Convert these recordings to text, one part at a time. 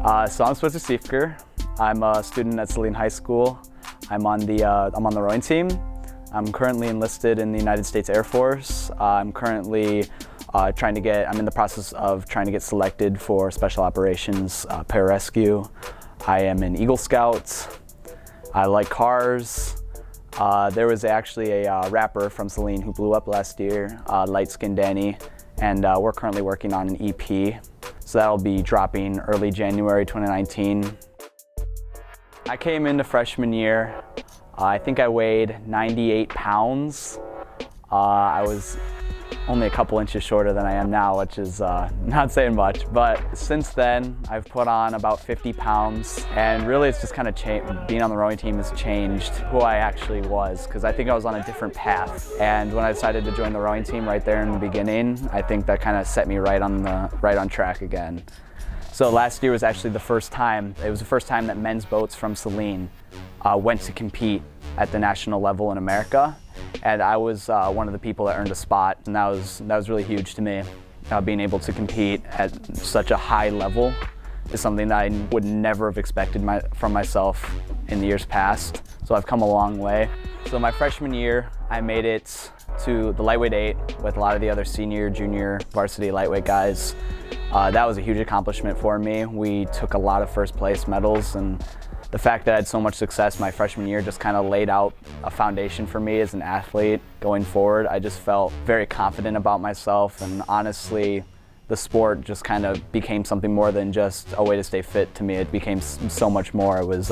So I'm Spencer Siefker. I'm a student at Saline High School. I'm on the rowing team. I'm currently enlisted in the United States Air Force. I'm in the process of trying to get selected for Special Operations Pararescue. I am an Eagle Scout. I like cars. There was actually a rapper from Saline who blew up last year, Light Skin Danny, and we're currently working on an EP. So that'll be dropping early January 2019. I came into freshman year. I think I weighed 98 pounds. I was only a couple inches shorter than I am now, which is not saying much. But since then, I've put on about 50 pounds. And really, it's just kind of changed. Being on the rowing team has changed who I actually was, because I think I was on a different path. And when I decided to join the rowing team right there in the beginning, I think that kind of set me right on track again. So last year was actually the first time that men's boats from Saline went to compete at the national level in America. And I was one of the people that earned a spot, and that was really huge to me. Being able to compete at such a high level is something that I would never have expected from myself in the years past. So I've come a long way. So my freshman year, I made it to the lightweight 8 with a lot of the other senior, junior, varsity lightweight guys. That was a huge accomplishment for me. We took a lot of first place medals, and the fact that I had so much success my freshman year just kind of laid out a foundation for me as an athlete going forward. I just felt very confident about myself, and honestly, the sport just kind of became something more than just a way to stay fit to me. It became so much more. It was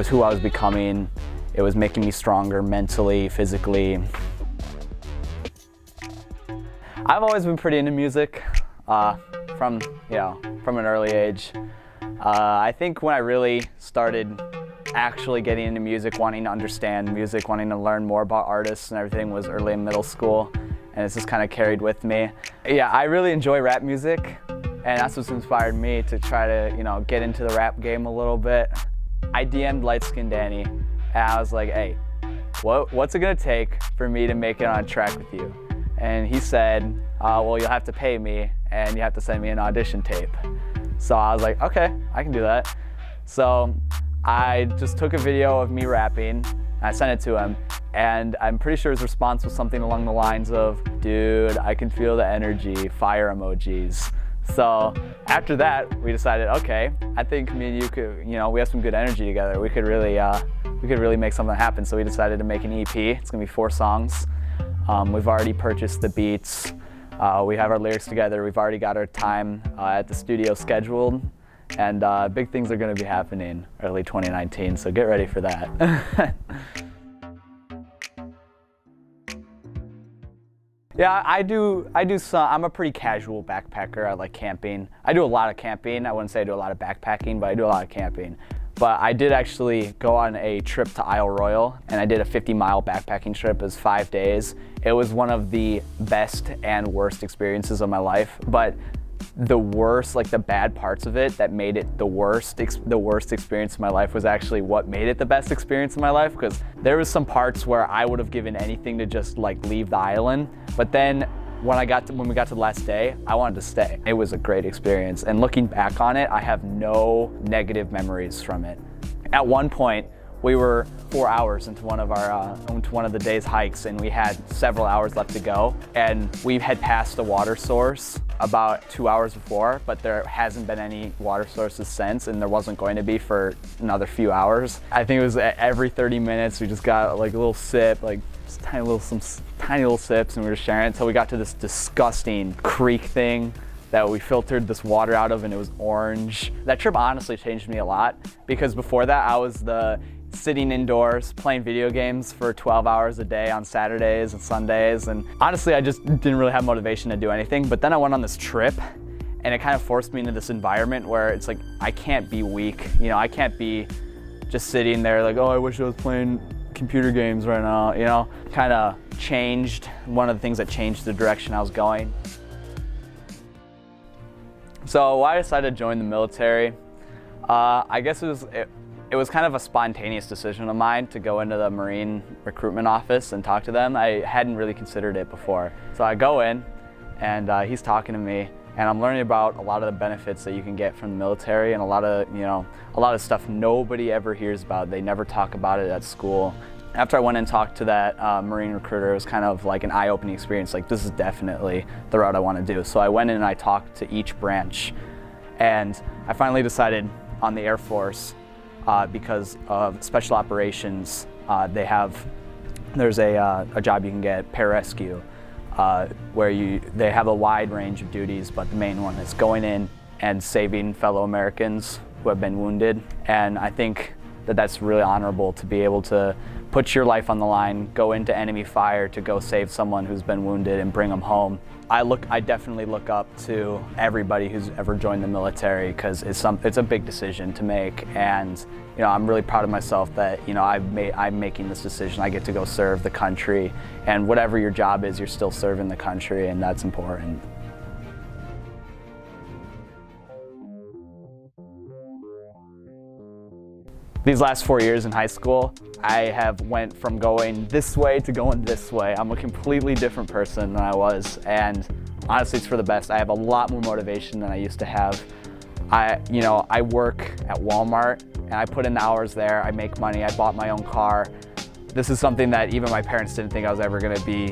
who I was becoming. It was making me stronger mentally, physically. I've always been pretty into music from an early age. I think when I really started actually getting into music, wanting to understand music, wanting to learn more about artists and everything was early in middle school, and it's just kind of carried with me. Yeah, I really enjoy rap music, and that's what's inspired me to try to, get into the rap game a little bit. I DM'd Light Skin Danny, and I was like, hey, what's it gonna take for me to make it on track with you? And he said, well, you'll have to pay me, and you have to send me an audition tape. So I was like, okay, I can do that. So I just took a video of me rapping, and I sent it to him, and I'm pretty sure his response was something along the lines of, dude, I can feel the energy, fire emojis. So after that, we decided, okay, I think me and you could, we have some good energy together. We could really make something happen. So we decided to make an EP. It's gonna be 4 songs. We've already purchased the beats. We have our lyrics together. We've already got our time at the studio scheduled, and big things are going to be happening early 2019, so get ready for that. Yeah, I do some. I'm a pretty casual backpacker. I like camping. I do a lot of camping. I wouldn't say I do a lot of backpacking, but I do a lot of camping. But I did actually go on a trip to Isle Royale, and I did a 50-mile backpacking trip. It was 5 days. It was one of the best and worst experiences of my life. But the worst, the bad parts of it that made it the worst experience of my life was actually what made it the best experience of my life, because there was some parts where I would have given anything to just leave the island. But then when we got to the last day, I wanted to stay. It was a great experience, and looking back on it, I have no negative memories from it. At one point, we were 4 hours into one of the day's hikes, and we had several hours left to go, and we had passed a water source about 2 hours before, but there hasn't been any water sources since, and there wasn't going to be for another few hours. I think it was every 30 minutes we just got a little sip, some tiny little sips, and we were just sharing it until we got to this disgusting creek thing that we filtered this water out of, and it was orange. That trip honestly changed me a lot, because before that I was sitting indoors playing video games for 12 hours a day on Saturdays and Sundays, and honestly I just didn't really have motivation to do anything. But then I went on this trip, and it kind of forced me into this environment where it's I can't be weak. I can't be just sitting there oh, I wish I was playing computer games right now. Kind of changed, one of the things that changed the direction I was going. So why I decided to join the military, I guess it was kind of a spontaneous decision of mine to go into the Marine recruitment office and talk to them. I hadn't really considered it before. So I go in, and he's talking to me, and I'm learning about a lot of the benefits that you can get from the military, and a lot of stuff nobody ever hears about. They never talk about it at school. After I went and talked to that Marine recruiter, it was kind of like an eye-opening experience. Like, this is definitely the route I want to do. So I went in and I talked to each branch, and I finally decided on the Air Force because of special operations. There's a job you can get, pararescue, where they have a wide range of duties, but the main one is going in and saving fellow Americans who have been wounded. And I think that that's really honorable to be able to put your life on the line, go into enemy fire to go save someone who's been wounded and bring them home. I definitely look up to everybody who's ever joined the military, because it's a big decision to make, and I'm really proud of myself that I'm making this decision. I get to go serve the country, and whatever your job is, you're still serving the country, and that's important. These last 4 years in high school, I have went from going this way to going this way. I'm a completely different person than I was, and honestly, it's for the best. I have a lot more motivation than I used to have. I work at Walmart, and I put in the hours there. I make money. I bought my own car. This is something that even my parents didn't think I was ever going to be.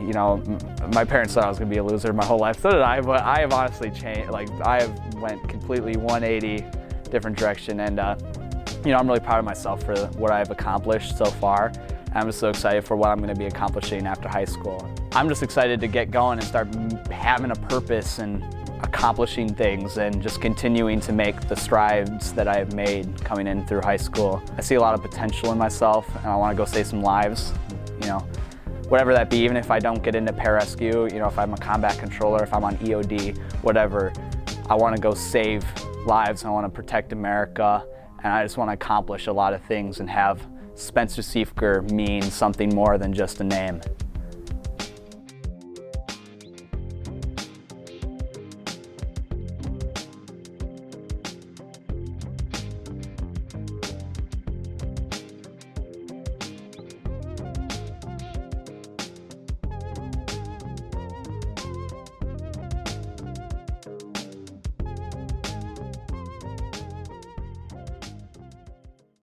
My parents thought I was going to be a loser my whole life. So did I, but I have honestly changed. Like, I have went completely 180 different direction, and I'm really proud of myself for what I've accomplished so far. And I'm just so excited for what I'm going to be accomplishing after high school. I'm just excited to get going and start having a purpose and accomplishing things and just continuing to make the strides that I have made coming in through high school. I see a lot of potential in myself, and I want to go save some lives, whatever that be, even if I don't get into pararescue, if I'm a combat controller, if I'm on EOD, whatever. I want to go save lives, and I want to protect America, and I just want to accomplish a lot of things and have Spencer Siefker mean something more than just a name.